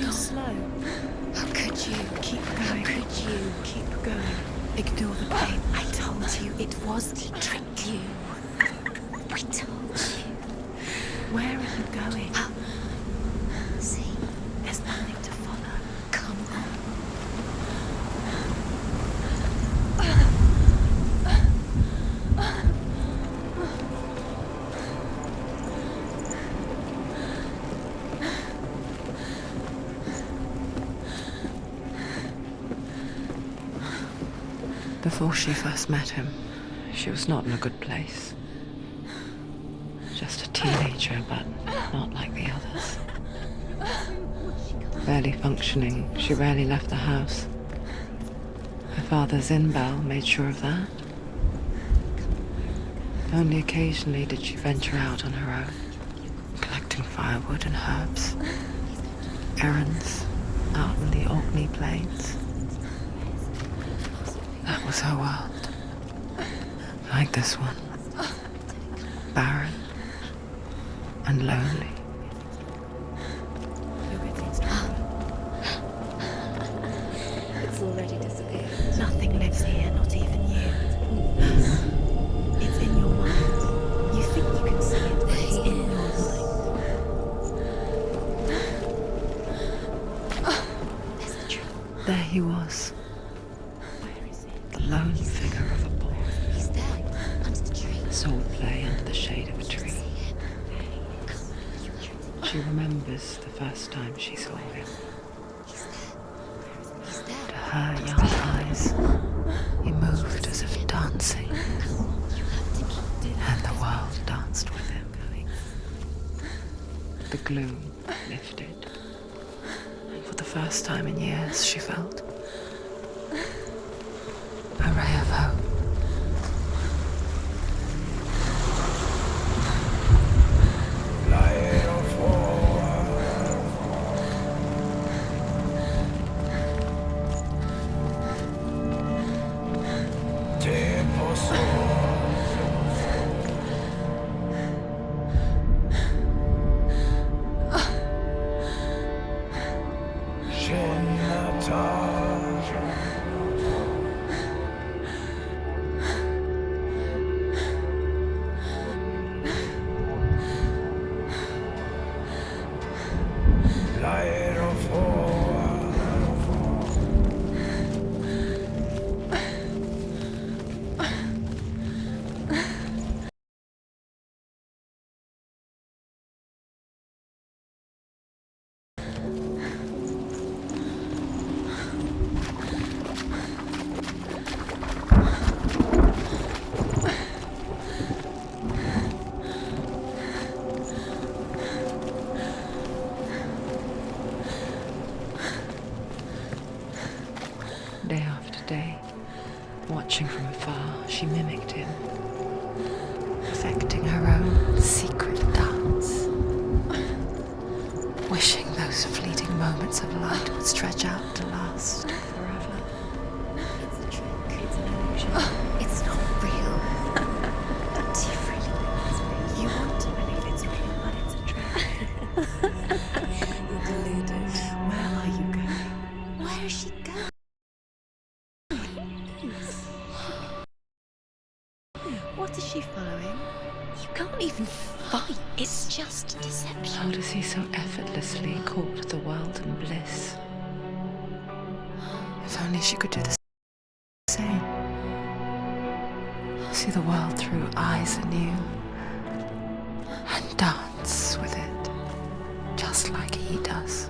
so slow. How could you? Keep going. How could you? Keep going. Ignore the pain. I told you it was to trick you. I told you. Where are you going? See, There's nothing to follow. come on. Before she first met him, she was not in a good place. Just a teenager, but not like the others. Barely functioning, she rarely left the house. Her father's in-bell made sure of that. Only occasionally did she venture out on her own, collecting firewood and herbs, errands out in the Orkney Plains. That was her world. Like this one. Barren and lonely. It's already disappeared. Nothing lives here, not even you. It's in your mind. You think you can see it, but it's in your mind. There's the tree. There he was, Where is it? the lone figure of a boy. He's there, under the tree. Sword play under the shade of a tree. See him. Come, you hear it. She remembers the first time she saw him. He's there. He's To there. her young eyes, he moved as if dancing, You have to keep doing and the world danced with him. The gloom lifted, and for the first time in years she felt a ray of hope. Day after day, watching from afar, she mimicked him, perfecting her own secret dance, wishing those fleeting moments of light would stretch out to last forever. It's a trick. It's an illusion. It's not real. Do you really think it's real? You want to believe it's real, but it's a trick. You're deluded. Where are you going? Where is she going? What is she following? You can't even fight. It's just a deception. How does he so effortlessly court the world and bliss? If only she could do the same. See the world through eyes anew and dance with it, just like he does.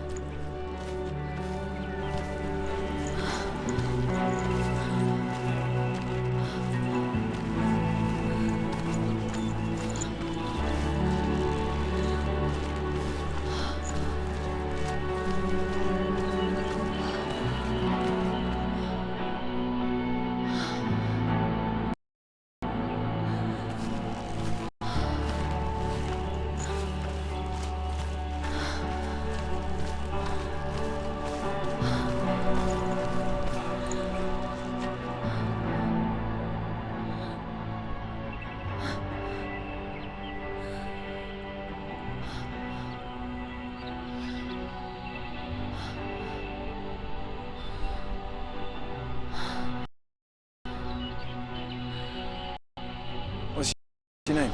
What's your name?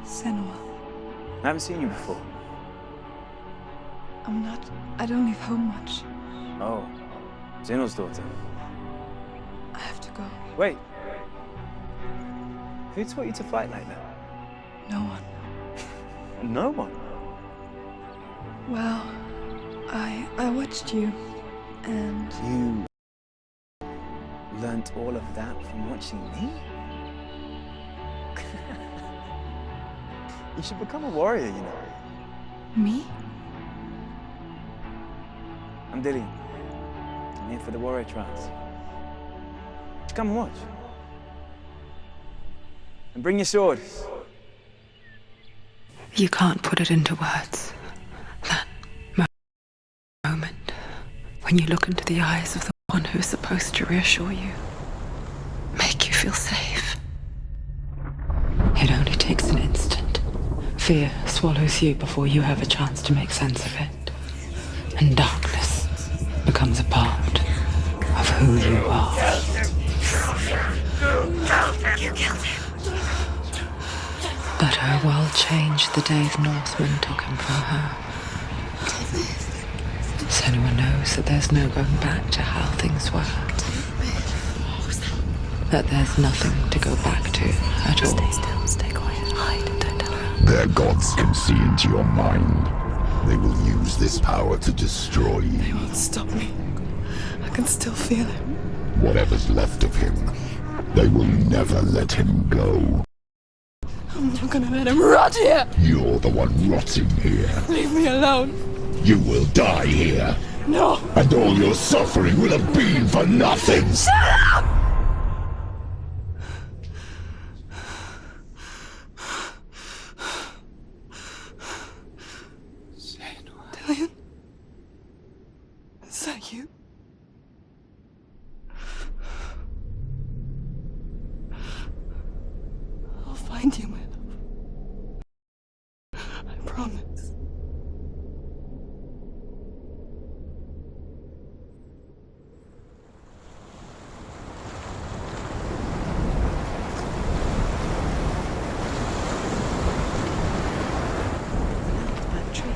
Senua. I haven't seen you before. I don't leave home much. Oh, Zenua's daughter. I have to go. Wait. Who taught you to fight like that? No one. No one? Well, I watched you, and You learnt all of that from watching me? You should become a warrior, you know. me? I'm Dillian. I'm here for the warrior trials. Just come and watch. And bring your sword. You can't put it into words. That moment when you look into the eyes of the one who's supposed to reassure you, make you feel safe. It only takes an instant. Fear swallows you before you have a chance to make sense of it. And darkness becomes a part of who you are. You killed him. But her world changed the day the Northmen took him from her. Senua knows that there's no going back to how things were. That there's nothing to go back to at all. Stay still, stay quiet, hide, don't tell her. Their gods can see into your mind. They will use this power to destroy They you. won't stop me. I can still feel him. Whatever's left of him, they will never let him go. I'm not gonna let him rot here! You're the one rotting here. Leave me alone! You will die here. No! And all your suffering will have been for nothing. Dillian? Is that you? I'll find you, my love. I promise. By the tree.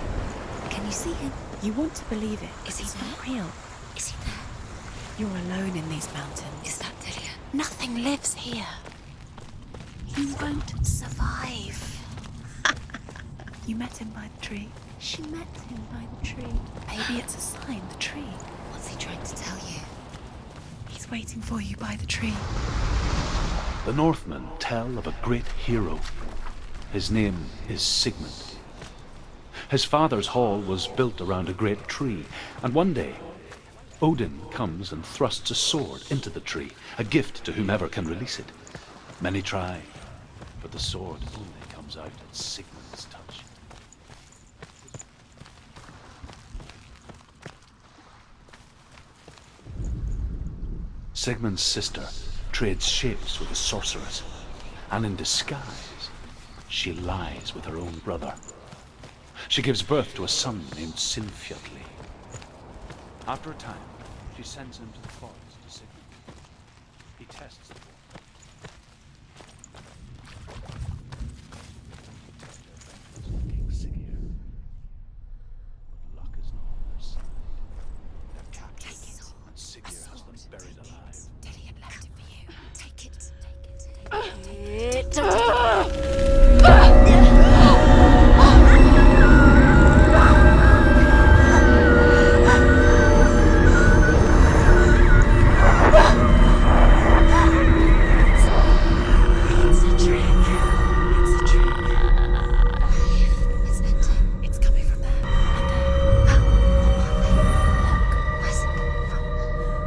Can you see him? You want to believe it. Is he It's not there? real. Is he there? You're alone in these mountains. Is that Dillian? Nothing lives here. You won't survive. You met him by the tree. She met him by the tree. Maybe it's a sign, the tree. What's he trying to tell you? He's waiting for you by the tree. The Northmen tell of a great hero. His name is Sigmund. His father's hall was built around a great tree, and one day, Odin comes and thrusts a sword into the tree, a gift to whomever can release it. Many try, but the sword only comes out at Sigmund's touch. Sigmund's sister trades shapes with a sorceress, and in disguise, she lies with her own brother. She gives birth to a son named Sinfjotli. After a time, she sends him to the forest to Sigmund. He tests the boy. King Siggeir. But luck is not on their side. They're captured, and Siggeir has them buried alive. Dillian left it for you. Take it. It's a trick. It's a trick. It's ending. It's coming from there. Where's it coming from?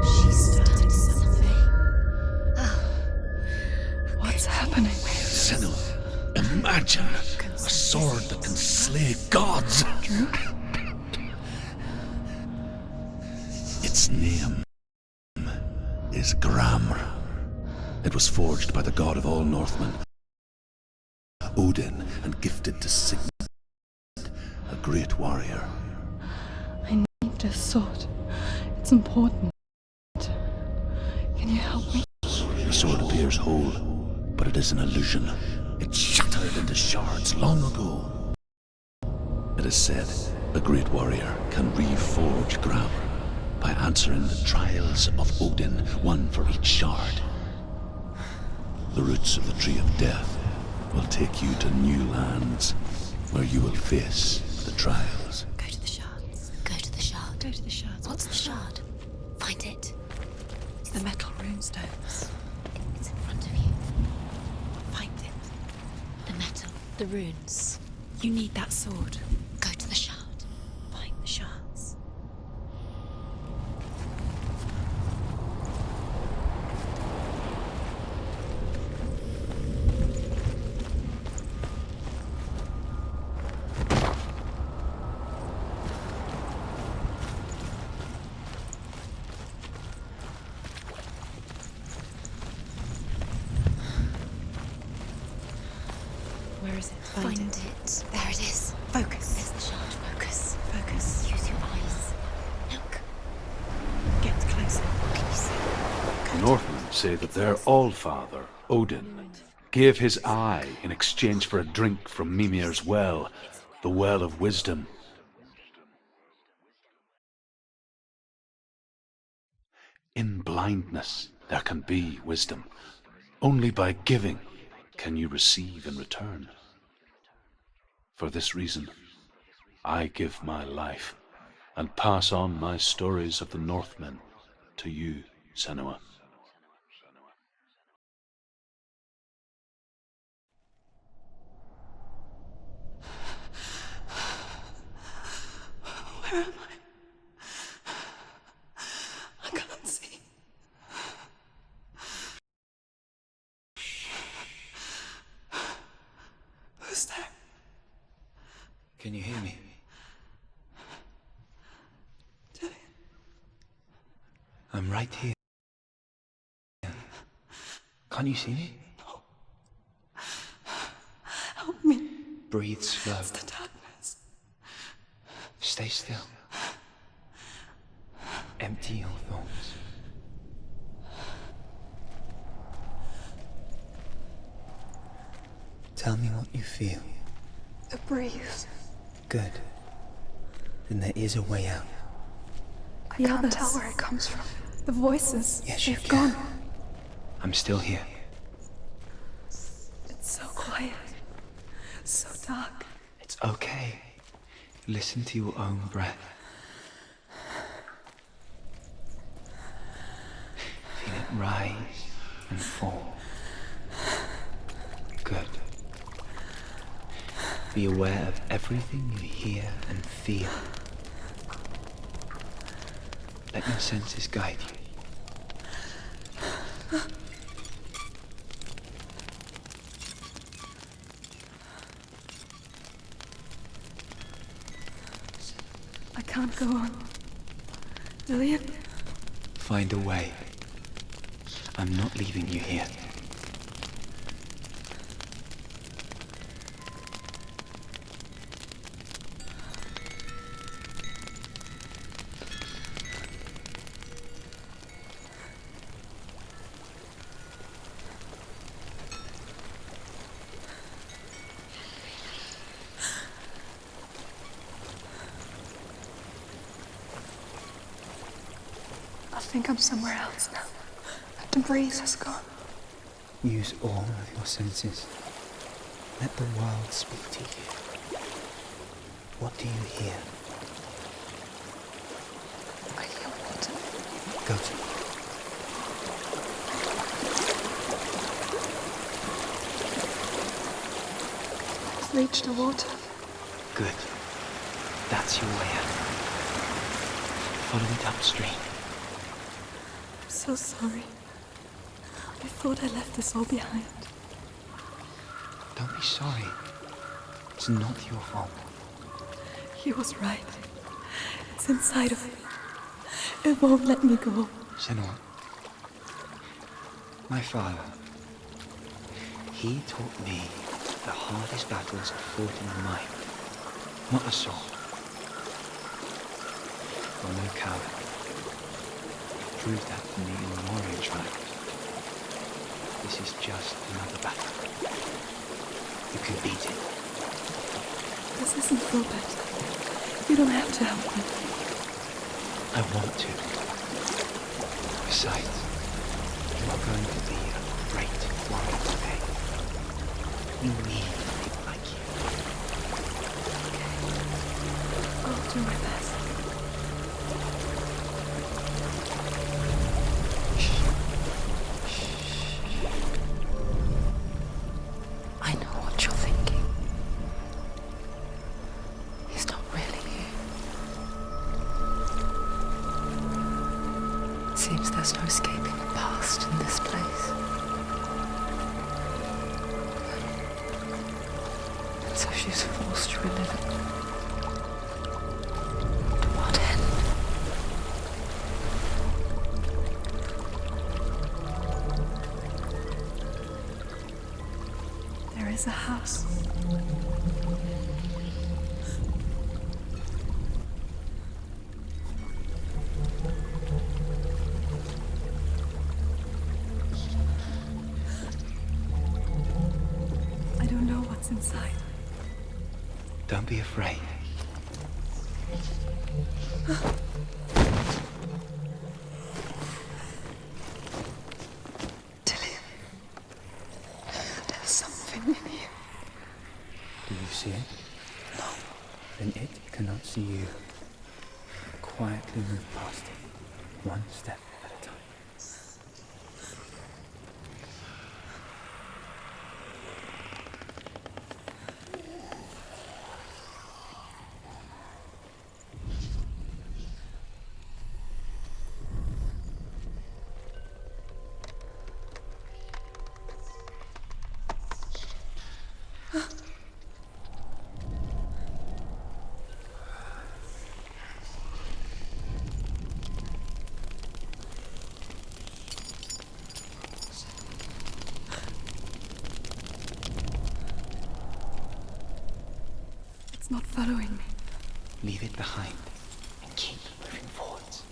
She started something. What's happening? Senua, imagine a sword that can slay gods. Its name is Gramr. It was forged by the god of all Northmen, Odin, and gifted to Sigmund, a great warrior. I need this sword. It's important. Can you help me? sword appears whole, but it is an illusion. It shattered into shards long ago. It is said a great warrior can reforge Gram by answering the trials of Odin, one for each shard. The roots of the Tree of Death will take you to new lands where you will face the trials. Go to the shards. Go to the shard. Go to the shards. What's the shard? Find it. It's the metal runestones. It's in front of you. Find it. The metal. The runes. You need that sword. Go to the shard. Find the shards. Where is it? Find it. There it is. Focus. There's the shard. Focus. Focus. Use your eyes. Look. Get closer. What can you see? The Northmen say that their Allfather, Odin, gave his eye in exchange for a drink from Mimir's well, the Well of Wisdom. In blindness there can be wisdom. Only by giving can you receive in return. For this reason, I give my life and pass on my stories of the Northmen to you, Senua. Where am I can't see. Who's there? Can you hear me? Dillian. I'm right here. Can't you see me? No. Help me. Breathe slow. It's the darkness. Stay still. Empty your thoughts. Tell me what you feel. The breeze. Good. Then there is a way out. I can't tell where it comes from. The voices. Yes, you they've can. gone. I'm still here. It's so quiet. So dark. It's okay. Listen to your own breath. Feel it rise and fall. Good. Be aware of everything you hear and feel. Let your senses guide you. I can't go on. Dillian? Find a way. I'm not leaving you here. I think I'm somewhere else now. The breeze has gone. Use all of your senses. Let the world speak to you. What do you hear? I hear water. Go to it. I've reached the water. Good. That's your way out. Follow it upstream. I'm so sorry. I thought I left this all behind. Don't be sorry. It's not your fault. He was right. It's inside of me. It won't let me go. Senua. My father. He taught me the hardest battles are fought in the mind, not the sword. You're no coward. Prove that to me in the warrior tribe. This is just another battle. You can beat it. This isn't your battle. You don't have to help me. I want to. Besides, you are going to be a great warrior today. You need people like you. I'll do my best. I know what you're thinking. He's not really here. It seems there's no escaping the past in this place. And so she's forced to relive it. To what end? There is a house. I don't know what's inside. Don't be afraid. Tilly, there's something in here. Do you see it? No. Then it cannot see you. Quietly move past it, one step at a time. It's not following me. Leave it behind and keep moving forwards.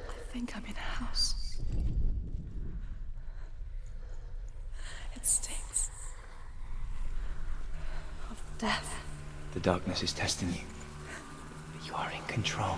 I think I'm in a house. It stinks of death. The darkness is testing you, but you are in control.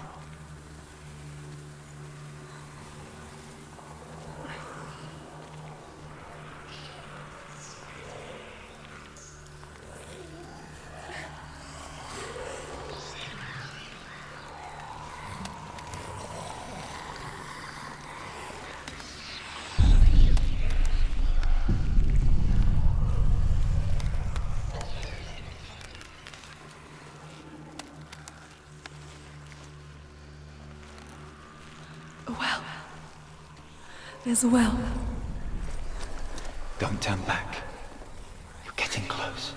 A well. There's a well. Don't turn back. You're getting close.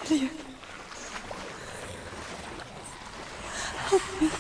Delia. Help me.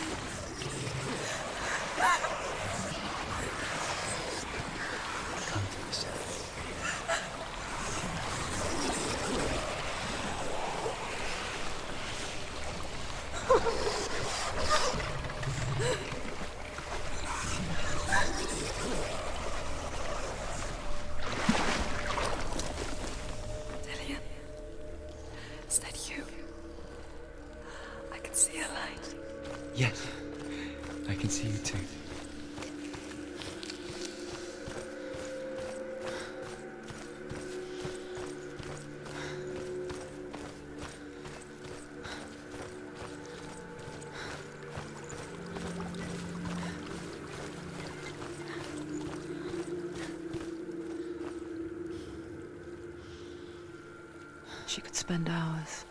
She could spend hours,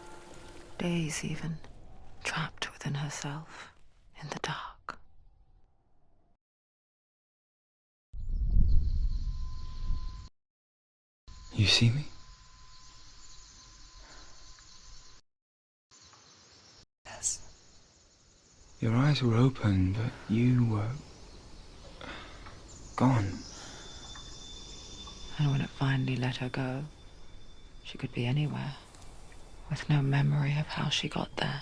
days even, trapped within herself, in the dark. You see me? Yes. Your eyes were open, but you were gone. And when it finally let her go, she could be anywhere, with no memory of how she got there.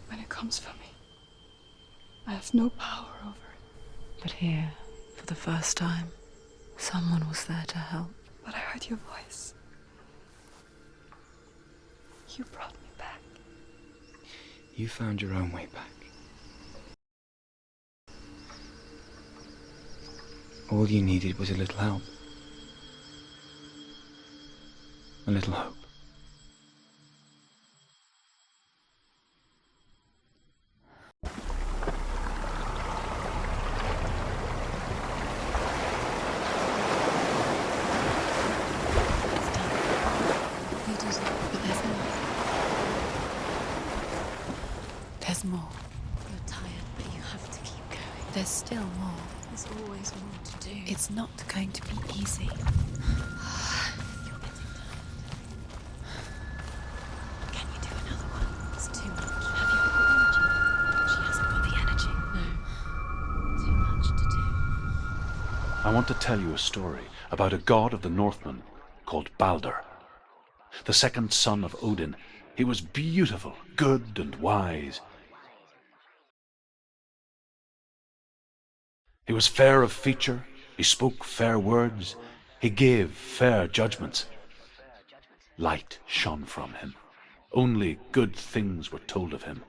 When it comes for me, I have no power over it. But here, for the first time, someone was there to help. But I heard your voice. You brought me back. You found your own way back. All you needed was a little help. A little hope. You did it, but there's more. There's more. You're tired, but you have to keep going. There's still more. There's always more to do. It's not going to be easy. You're getting tired. Can you do another one? It's too much. Have you got the energy? She hasn't got the energy. No. Too much to do. I want to tell you a story about a god of the Northmen called Balder. The second son of Odin. He was beautiful, good and wise. He was fair of feature, he spoke fair words, he gave fair judgments. Light shone from him. Only good things were told of him.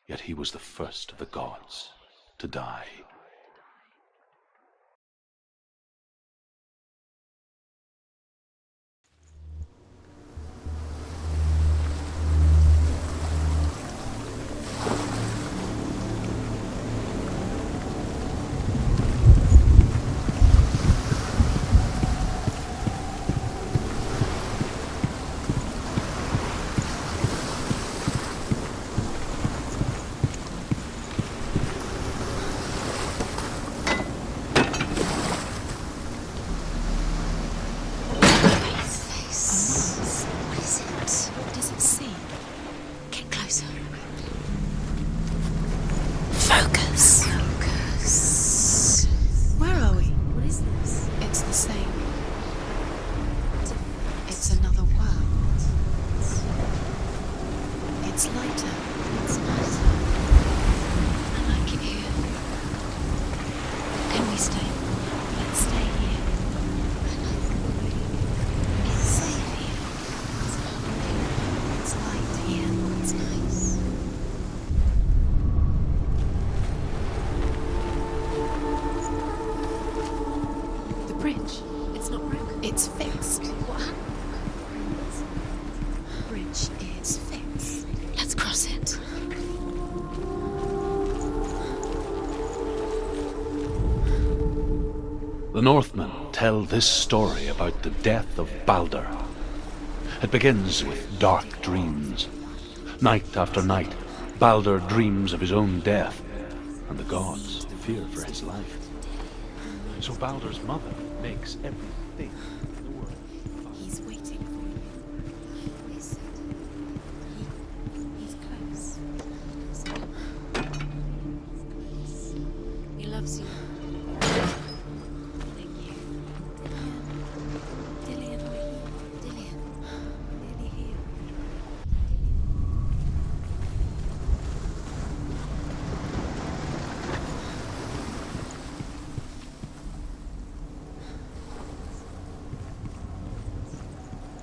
Yet he was the first of the gods to die. What does it see? Get closer. Focus. Focus. Where are we? What is this? It's the same. It's another world. It's lighter. It's nicer. I like it here. Can we stay? Let's stay here. I like the way it's safe here. It's calm here. It's light here. It's nice. The bridge. It's not broken. It's fixed. What happened? The bridge is fixed. Let's cross it. The Northmen tell this story about the death of Balder. It begins with dark dreams. Night after night, Balder dreams of his own death, and the gods fear for his life. So Balder's mother makes everything in the world. He's waiting for you. Is it? He's close. He loves you. Thank you. Dillian, are you? Dillian. Nearly here.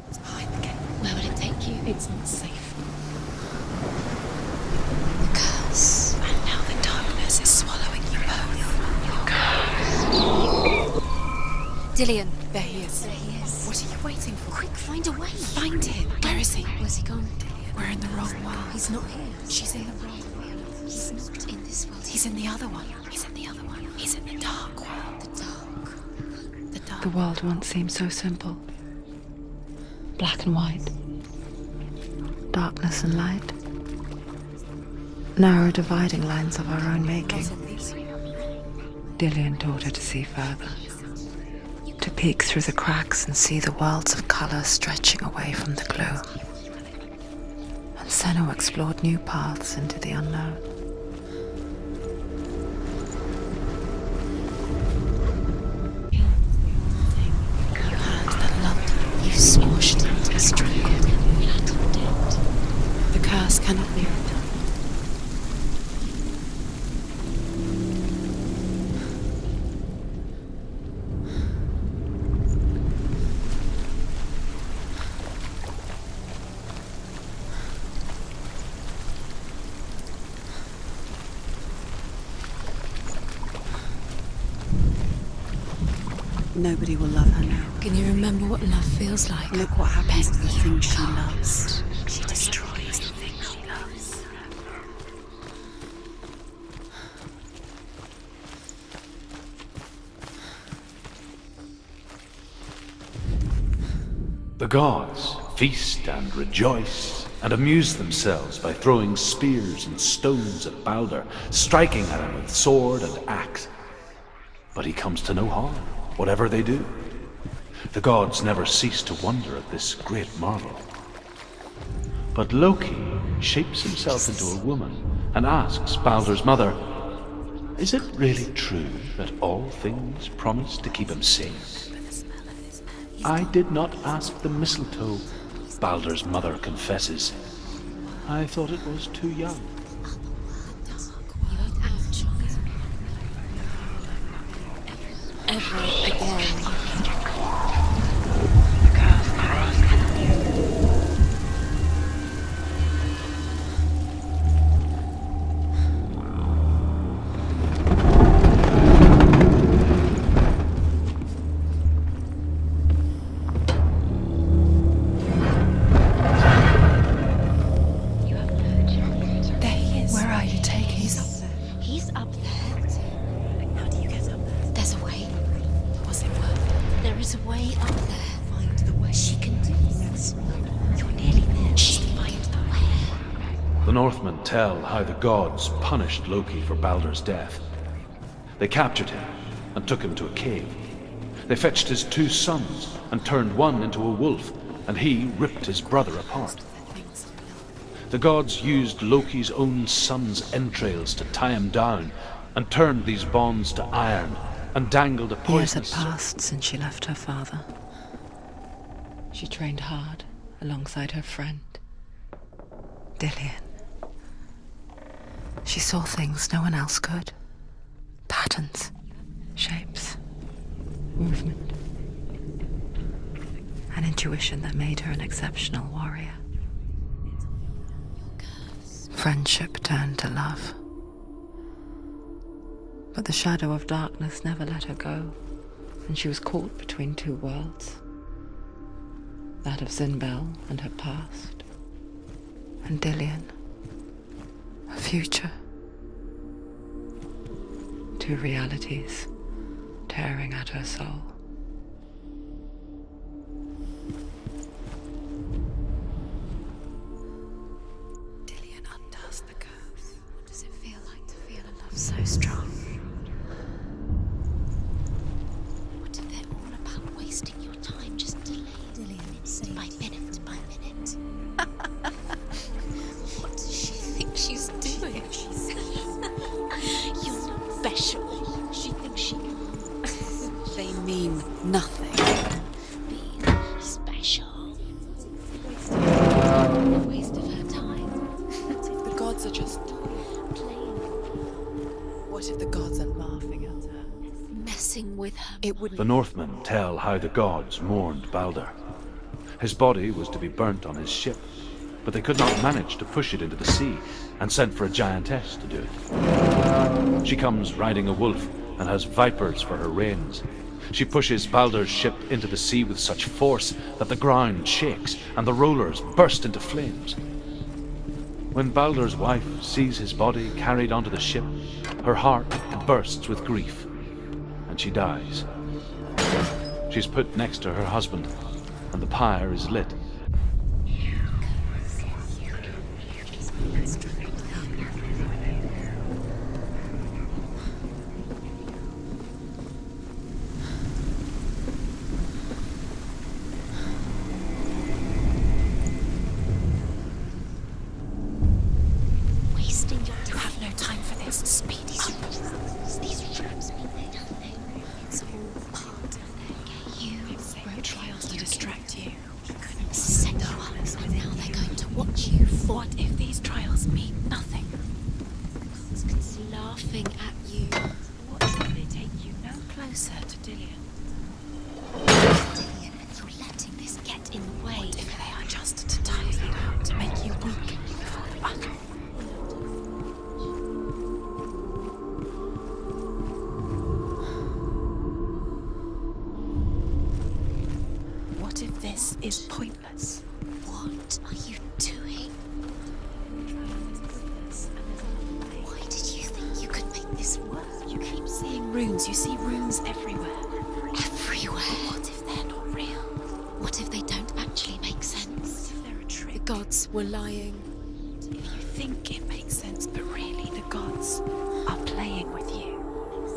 It's behind the gate. Where would it take you? It's not safe. The curse. And now the darkness is swallowing you both. Dillian. There he is. There he is. What are you waiting for? Quick, find a way. Find him. Where is he? Where's he gone? We're in the wrong world. He's not here. She's in the wrong. He's not in this world. He's in the other one. He's in the other one. He's in the dark world. the dark. The The world once seemed so simple. Black and white. Darkness and light. Narrow dividing lines of our own making. Dillian taught her to see further. To peek through the cracks and see the worlds of colour stretching away from the gloom. And Senua explored new paths into the unknown. You had that loved her. You squashed it, strangled it, flattened it. The curse cannot be undone. Nobody will love her now. Can you remember what love feels like? Look what happens to the things she loves. She destroys the things she loves. The gods feast and rejoice and amuse themselves by throwing spears and stones at Balder, striking at him with sword and axe. But he comes to no harm, whatever they do. The gods never cease to wonder at this great marvel. But Loki shapes himself into a woman and asks Balder's mother, "Is it really true that all things promise to keep him safe?" "I did not ask the mistletoe," Balder's mother confesses. "I thought it was too young." Ever again. There he is. Where are you taking? He's up there. He's up there. How do you get up there? There's a way. Was it worth it? There is a way up there. Find the way. She can do this. You're nearly there. She'll find the way. The Northmen tell how the gods punished Loki for Balder's death. They captured him and took him to a cave. They fetched his 2 sons and turned one into a wolf, and he ripped his brother apart. The gods used Loki's own son's entrails to tie him down and turned these bonds to iron and dangled a Years had poisonous... passed since she left her father. She trained hard alongside her friend, Dillian. She saw things no one else could. Patterns, shapes, movement. An intuition that made her an exceptional warrior. Friendship turned to love. But the shadow of darkness never let her go, and she was caught between 2 worlds. That of Zinbel and her past, and Dillian, her future. 2 realities tearing at her soul. Dillian undoes the curse. What does it feel like to feel a love so strong? What if they're all about wasting your time, just delaying minute by minute by minute? What does she think she's doing? You're not special. She thinks she They mean nothing. being special. A waste of her time. The gods are just... Playing, What if the gods are laughing at her? messing with her. It wouldn't... The Northmen tell how the gods mourned Balder. His body was to be burnt on his ship, but they could not manage to push it into the sea, and sent for a giantess to do it. She comes riding a wolf and has vipers for her reins. She pushes Balder's ship into the sea with such force that the ground shakes and the rollers burst into flames. When Balder's wife sees his body carried onto the ship, her heart bursts with grief, and she dies. She's put next to her husband, and the pyre is lit. Wasting your You have no time for this. Speed. These rooms mean nothing. It's all part of their game. You Wrote trials to distract you. couldn't set you up, and now they're going to watch you fall. What if these trials mean nothing? It's laughing at you. What if they take you no closer to Dillian? Dillian, and you're letting this get in the way. What if they are just to tire you out, to make you weak before the battle? What if this is pointless? What are you doing? Why did you think you could make this work? You keep seeing runes. You see runes everywhere. Everywhere. What if they're not real? What if they don't actually make sense? What if they're a trick? The gods were lying. If you think it makes sense, but really the gods are playing with you.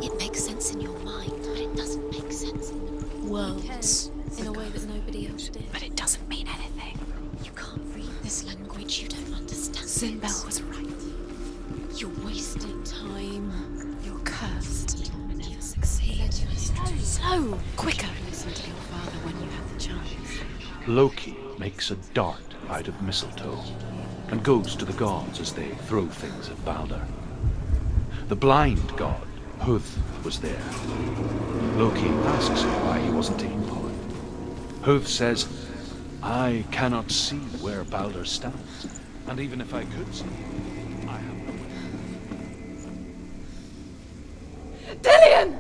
It makes sense in your mind, but it doesn't make sense in the world. In a way that nobody else did. But it doesn't mean anything. You can't read this language, you don't understand Sinbel it. was right. You're wasting time. You're cursed. You'll never succeed. Slow! Quicker! Listen to your father when you have the chance. Loki makes a dart out of mistletoe and goes to the gods as they throw things at Balder. The blind god, Huth, was there. Loki asks him why he wasn't taking part. Huth says, I cannot see where Balder stands, and even if I could see, I have no way. Dillian!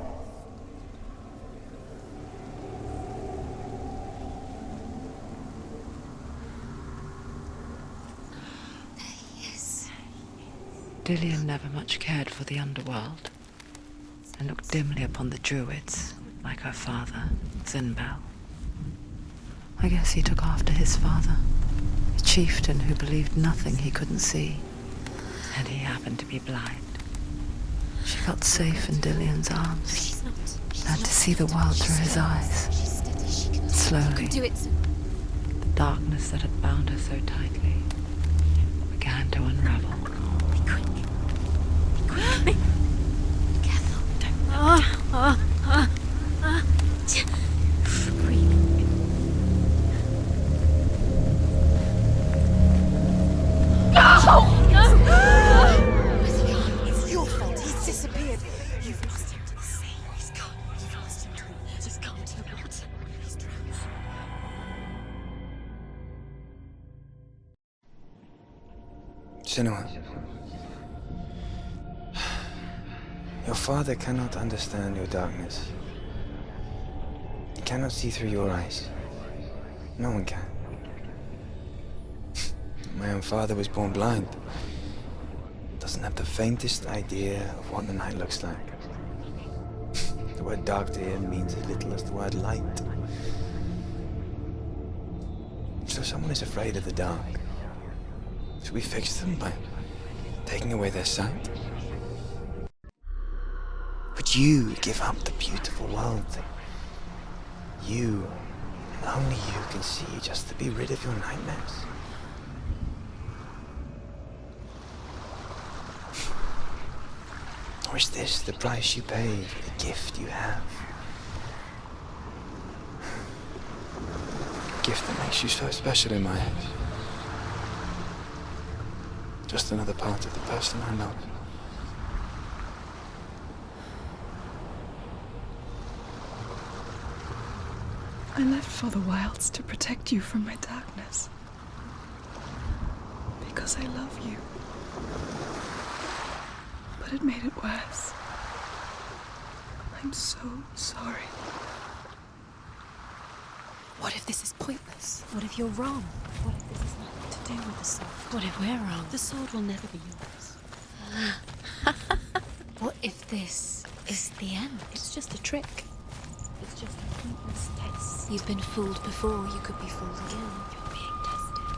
Yes. Dillian never much cared for the underworld, and looked dimly upon the druids, like her father, Sinbel. I guess he took after his father, a chieftain who believed nothing he couldn't see, and he happened to be blind. She felt safe in Dillian's arms, She's not. had to see the world through his eyes. She's steady. She can Slowly, do it. the darkness that had bound her so tightly began to unravel. Be quick. Be quick. Be careful. Breathe. It's your fault. He's disappeared. You've lost him to the sea. He's gone. You've lost him to the water. He's gone to the water. He's drowned. Senua, your father cannot understand your darkness. He cannot see through your eyes. No one can. My own father was born blind. Doesn't have the faintest idea of what the night looks like. The word dark to him means as little as the word light. So someone is afraid of the dark. Should we fix them by taking away their sight? Would you give up the beautiful world that you, and only you, can see just to be rid of your nightmares? Or is this the price you pay for the gift you have? A gift that makes you so special in my eyes. Just another part of the person I love. I left for the wilds to protect you from my darkness. Because I love you. But it made it worse. I'm so sorry. What if this is pointless? What if you're wrong? What if this is nothing to do with the sword? What if we're wrong? The sword will never be yours. What if this is the end? It's just a trick. It's just pointless test. You've been fooled before, you could be fooled again. You're being tested.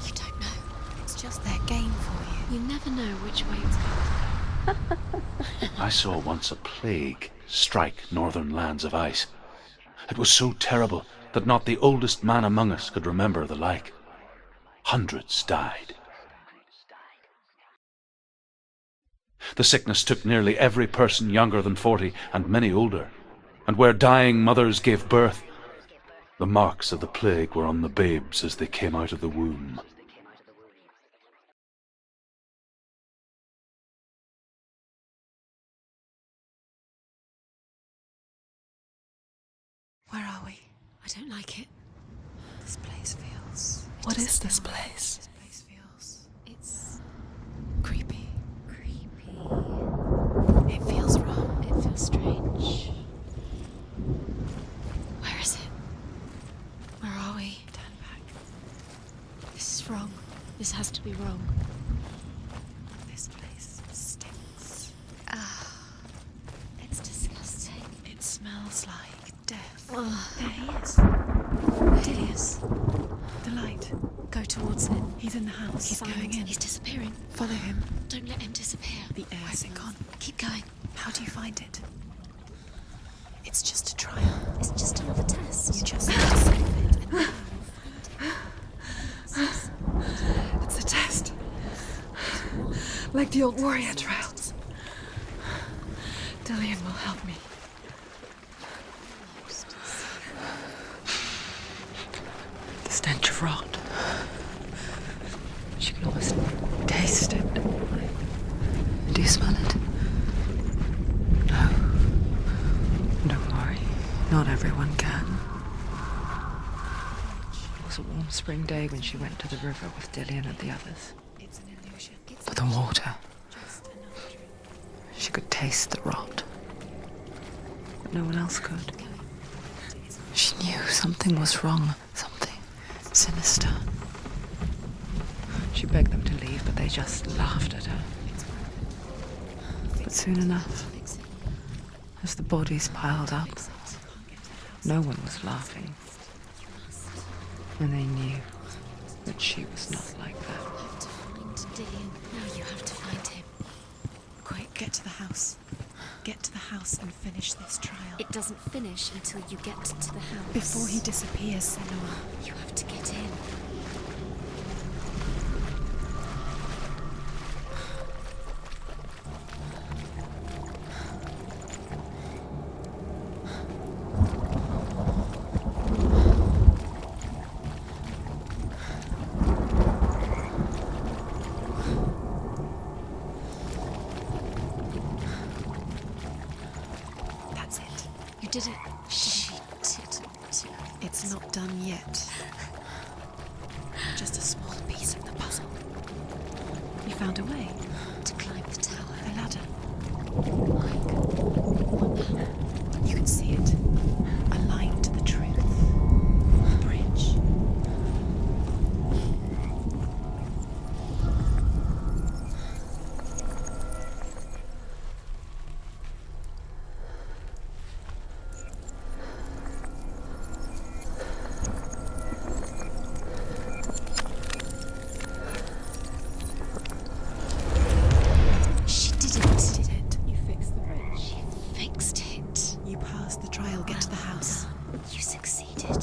You don't know. It's just their game for you. You never know which way it's going to go. I saw once a plague strike northern lands of ice. It was so terrible that not the oldest man among us could remember the like. Hundreds died. The sickness took nearly every person younger than 40 and many older, and where dying mothers gave birth, the marks of the plague were on the babes as they came out of the womb. Where are we? I don't like it. This place feels... What is this place? This place feels... It's creepy. creepy. It feels wrong. It feels strange. Where is it? Where are we? Turn back. This is wrong. This has to be wrong. This place stinks. It's disgusting. It smells like death. Ugh. There he is. There he is. The light. Go towards it. He's in the house. He's Find going it. in. He's disappearing. Follow him. Don't let him disappear. The air Where's it gone? Keep going. How do you find it? It's just a trial. It's just another test. You just need to save it and move. It's a test. Like the old warrior trials. Dillian will help me. The stench of rot. She can almost taste it. Do you smell it? No. Don't worry. Not everyone can. It was a warm spring day when she went to the river with Dillian and the others. It's an illusion. For the water. Just another dream. She could taste the rot. But no one else could. She knew something was wrong. Something sinister. She begged them to leave, but they just laughed at her. But soon enough, as the bodies piled up, no one was laughing. And they knew that she was not like that. You have to find Dillian. Now you have to find him. Quick, get to the house. Get to the house and finish this trial. It doesn't finish until you get to the house. Before he disappears, Senua. You have to get in. That's it. You did it. She didn't do it. It's not done yet. Just a small piece of the puzzle. You found a way. To climb the tower. The ladder. Like, You can see it. A line to the truth. A bridge. she did it. Did it. You fixed the bridge. She fixed it. You passed the trial. Get to the house. Done. You succeeded.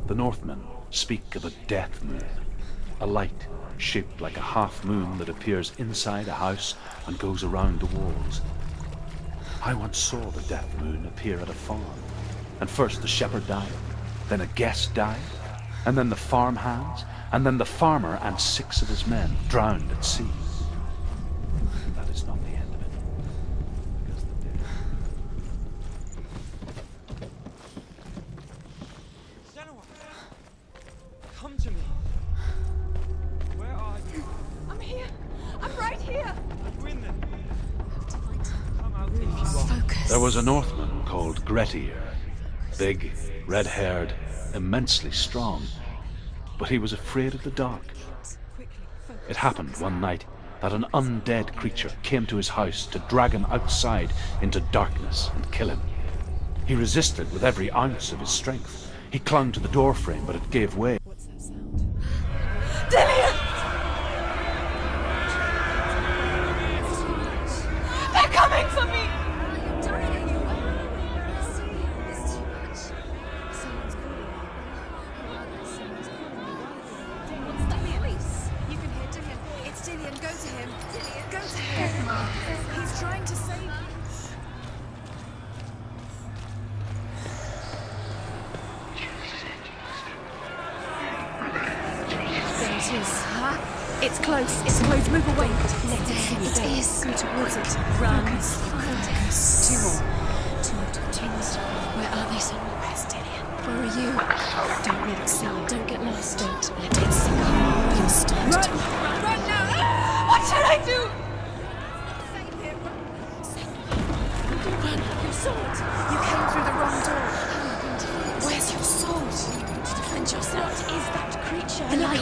The Northmen speak of a death moon, a light shaped like a half moon that appears inside a house and goes around the walls. I once saw the death moon appear at a farm, and first the shepherd died, then a guest died, and then the farm hands, and then the farmer and 6 of his men drowned at sea. That is not the end of it, because the dead... was a Northman called Grettir. Big, red-haired, immensely strong. But he was afraid of the dark. It happened one night that an undead creature came to his house to drag him outside into darkness and kill him. He resisted with every ounce of his strength. He clung to the doorframe, but it gave way. What's that sound? Dillian! They're coming for me! You can hear Dillian. It's Dillian. Go to him. Dillian, go to him. He's trying to save you. There it is. Huh? It's close. It's close. Move away. Let it see you. It is. Go towards it. Run. Focus. Two more. Two more. Where are they, son? Where's Dillian? Where are you? Don't let it see you. Don't get lost. Don't let it see you. You'll start to Run now! What should I do? run. Your sword. You came through the wrong door. Where's your sword? To defend yourself. What is that creature? The light.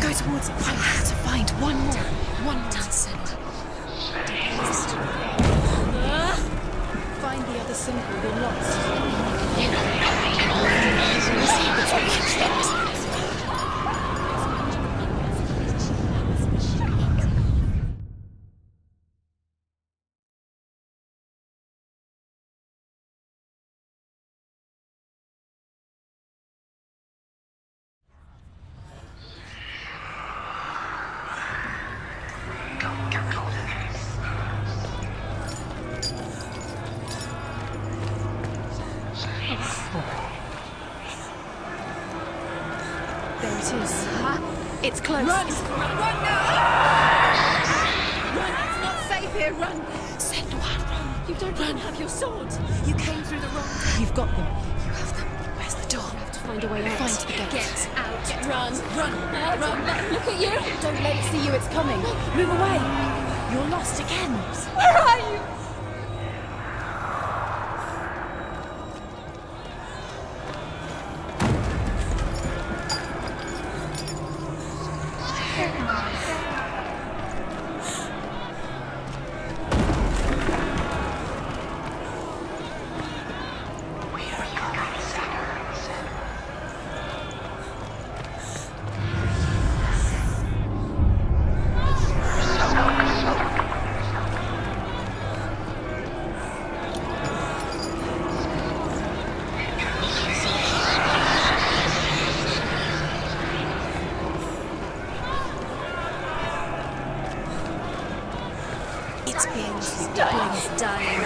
Go towards it. I have to find one more. One more. Find the other symbol. You're lost. There it is. Huh? It's close. Run! Run now! Run! It's not safe here. Run! Senua, run! You don't run. Have your sword. You came through the wrong door. You've got them. You have them. Where's the door? You have to find a way out. Find the gate. Get out. Run! Run! Run! Look at you! Don't let it see you. It's coming. Move away. You're lost again. Where are you? It's being Dying.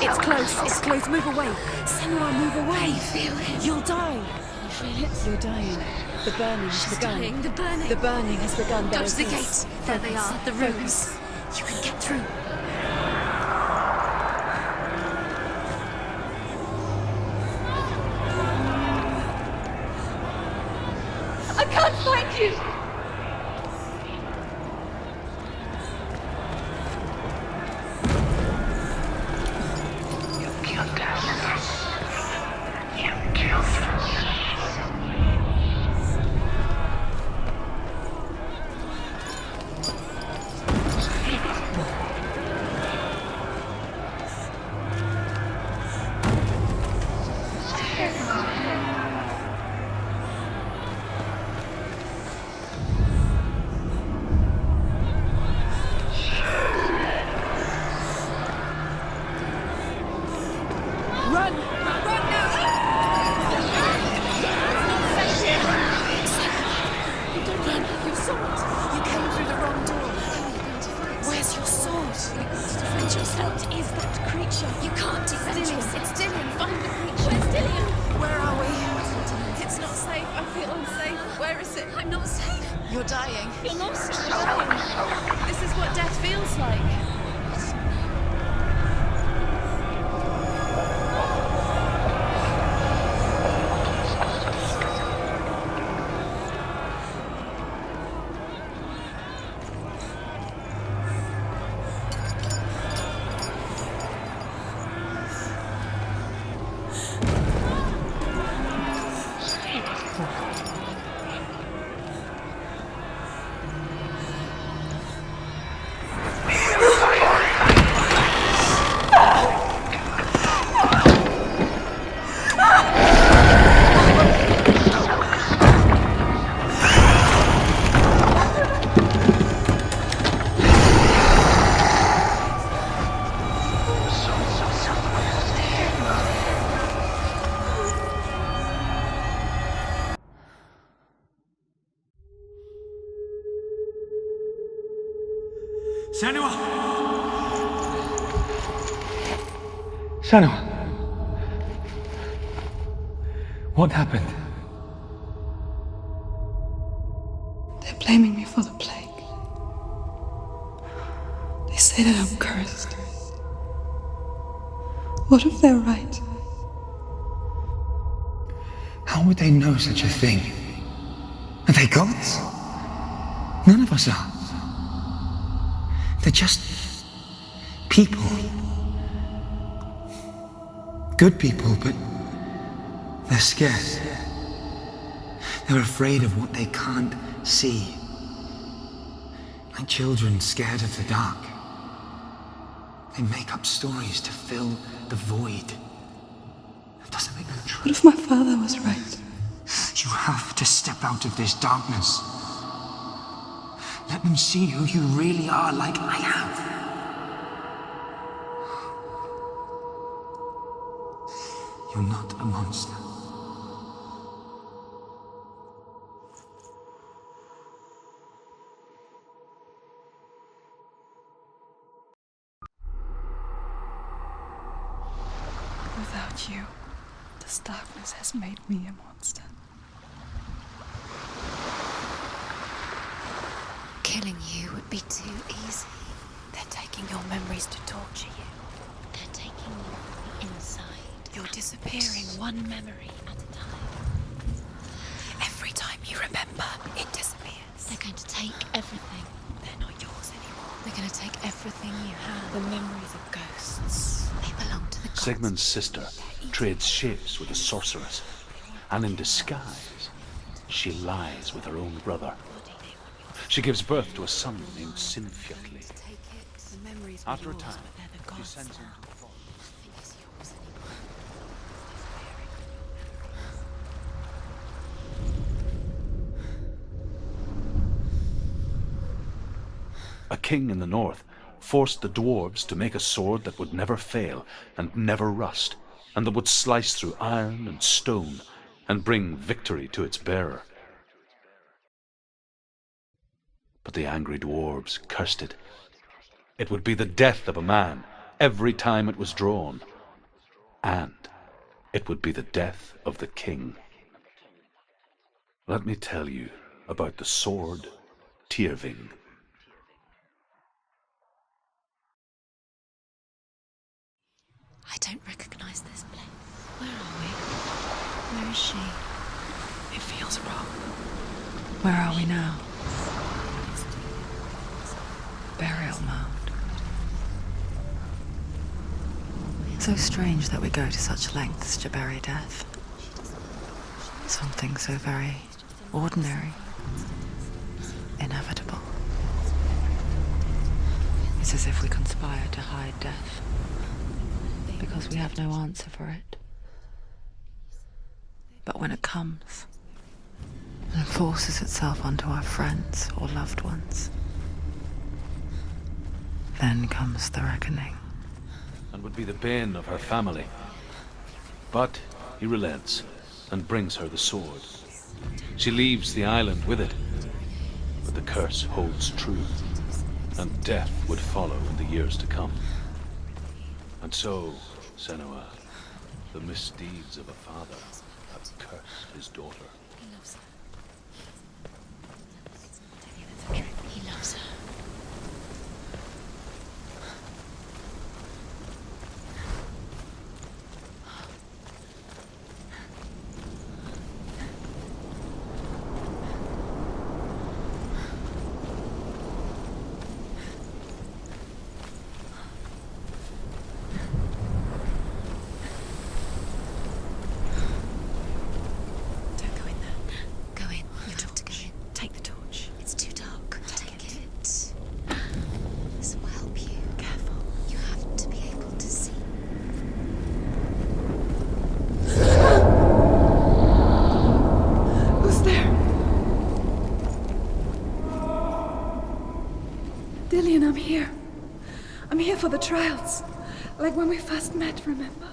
It's close. It's close. Move away. Senua, move away. I feel it. You'll die. You feel it? You're dying. The burning has begun. Dying. The burning. The burning has begun. Go to the gate. There they are. The rooms. You can get through. I can't find you! Is that It's Dillian. Find the creature. Where's Dillian? Where are we? It's not safe. I feel unsafe. Where is it? I'm not safe. You're dying. You're lost. You're dying. This is what death feels like. Senua! Senua! What happened? They're blaming me for the plague. They say that I'm cursed. What if they're right? How would they know such a thing? Are they gods? None of us are. They're just people. Good people, but they're scared. They're afraid of what they can't see. Like children scared of the dark. They make up stories to fill the void. That doesn't make them true. What if my father was right? You have to step out of this darkness. Let them see who you really are, like I have. You're not a monster. Without you, this darkness has made me a monster. Killing you would be too easy. They're taking your memories to torture you. They're taking you from the inside. You're disappearing one memory at a time. Every time you remember, it disappears. They're going to take everything. They're not yours anymore. They're going to take everything you have. The memories of ghosts. They belong to the gods. Sigmund's sister trades shapes with a sorceress, and in disguise, she lies with her own brother. She gives birth to a son named Sinfjotli. After a time, she sends him to fall. A king in the north forced the dwarves to make a sword that would never fail and never rust, and that would slice through iron and stone and bring victory to its bearer. But the angry dwarves cursed it. It would be the death of a man every time it was drawn, and it would be the death of the king. Let me tell you about the sword Tyrving. I don't recognize this place. Where are we? Where is she? It feels wrong. Where are we now? Burial mound. So strange that we go to such lengths to bury death. Something so very ordinary, inevitable. It's as if we conspire to hide death, because we have no answer for it. But when it comes, and forces itself onto our friends or loved ones, then comes the reckoning. And would be the bane of her family. But he relents and brings her the sword. She leaves the island with it, but the curse holds true, and death would follow in the years to come. And so, Senua, The misdeeds of a father have cursed his daughter. He loves her. That's a trick. He loves her. Dillian, I'm here. I'm here for the trials. Like when we first met, remember?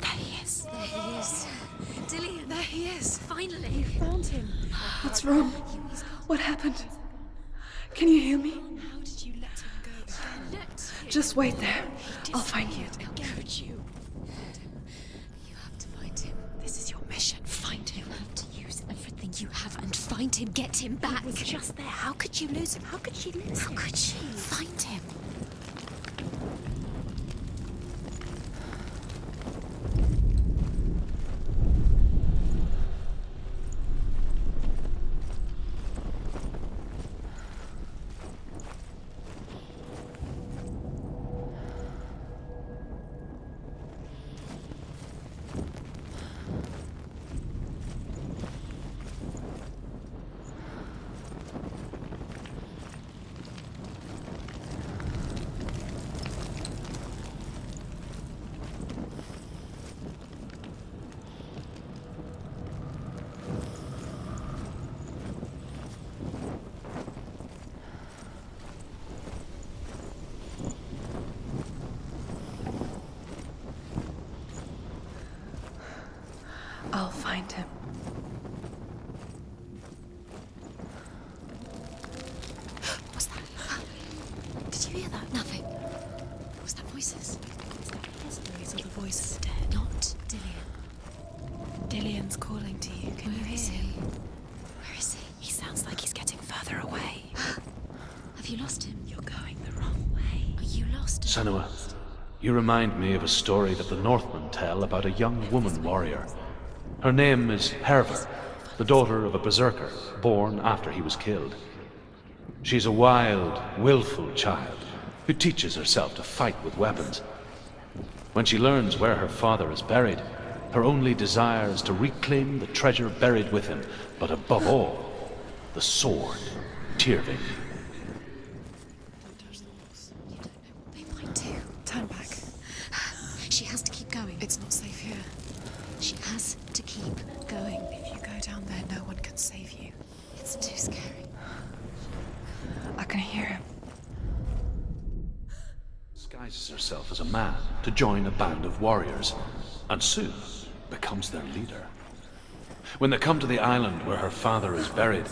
There he is. There he is. Dillian, there he is. Finally. You Found him. What's wrong? What happened? Can you hear me? How did you let him go again? Just wait there. I'll find you. How could you? You have to find him. This is your mission. Find him. You have to use everything you have and find him. Get him back. He was just there. How could you lose him? How could she lose him? How could she? Find him. I'll find him. What's that? Did you hear that? Nothing. Was that voices? Is that his voice or the voice of the dead? Not Dillian. Dillian's calling to you. Can you Where hear is him? he? Where is he? He sounds like he's getting further away. Have you lost him? You're going the wrong way. Are you lost? Senua, you remind me of a story that the Northmen tell about a young woman warrior. Her name is Herva, the daughter of a berserker, born after he was killed. She's a wild, willful child who teaches herself to fight with weapons. When she learns where her father is buried, her only desire is to reclaim the treasure buried with him, but above all, the sword, Tyrving. They might do. Turn back. She has to keep going. It's not safe here. She has to keep going. If you go down there, no one can save you. It's too scary. I can hear him. Disguises herself as a man to join a band of warriors, and soon becomes their leader. When they come to the island where her father is buried,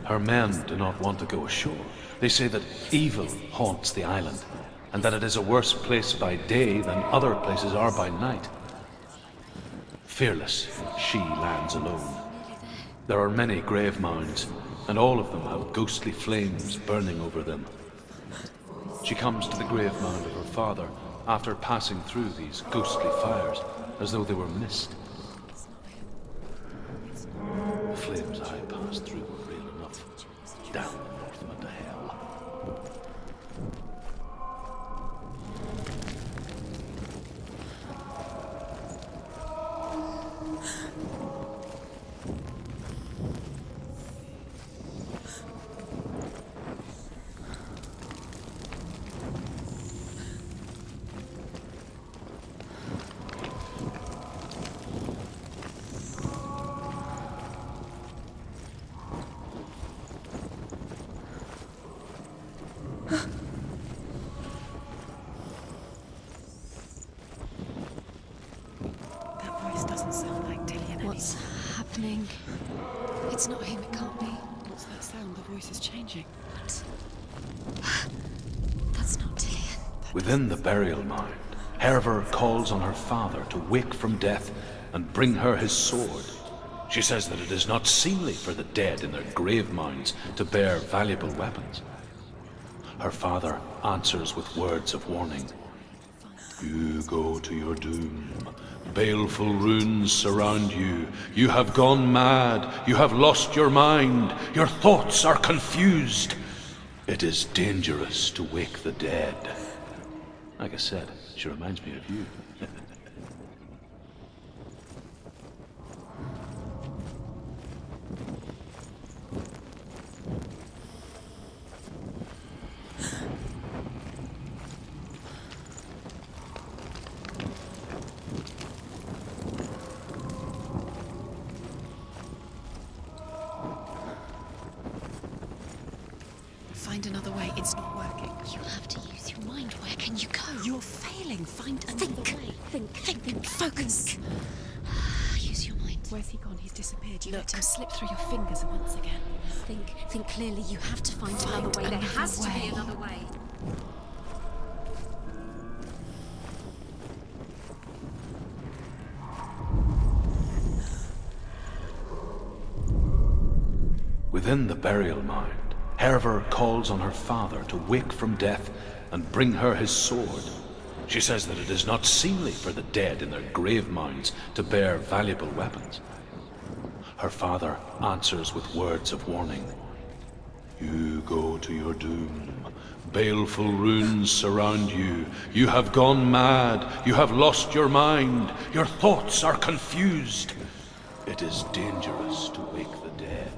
her men do not want to go ashore. They say that evil haunts the island, and that it is a worse place by day than other places are by night. Fearless, she lands alone. There are many grave mounds, and all of them have ghostly flames burning over them. She comes to the grave mound of her father after passing through these ghostly fires, as though they were mist. The flames I passed through were real enough. Down the Northman to hell. listening. It's not him, it can't be. What's that sound? The voice is changing. What? That's not Dillian. Within the burial mound, Herver calls on her father to wake from death and bring her his sword. She says that it is not seemly for the dead in their grave mounds to bear valuable weapons. Her father answers with words of warning. You go to your doom. Baleful runes surround you. You have gone mad. You have lost your mind. Your thoughts are confused. It is dangerous to wake the dead. Like I said, she reminds me of you. Find another way. It's not working. You have to use your mind. Where can you go? You're failing. Find another way. Think. Focus. Use your mind. Where's he gone? He's disappeared. You let him slip through your fingers once again. Think clearly. You have to find another way. There has to be another way. Within the burial mound, Herver calls on her father to wake from death and bring her his sword. She says that it is not seemly for the dead in their grave mounds to bear valuable weapons. Her father answers with words of warning. You go to your doom. Baleful runes surround you. You have gone mad. You have lost your mind. Your thoughts are confused. It is dangerous to wake the dead.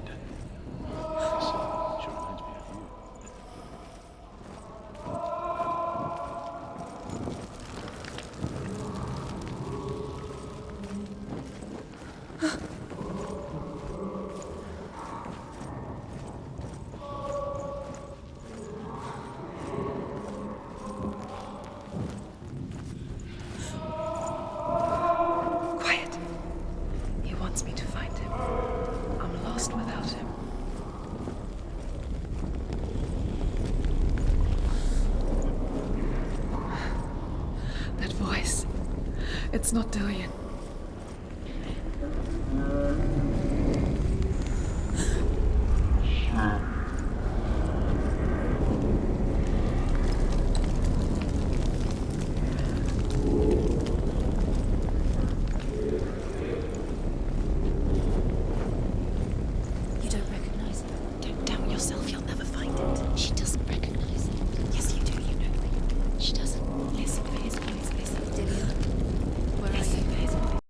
She reminds me of you. Quiet. He wants me to find him. I'm lost without him. That voice. It's not Dillian.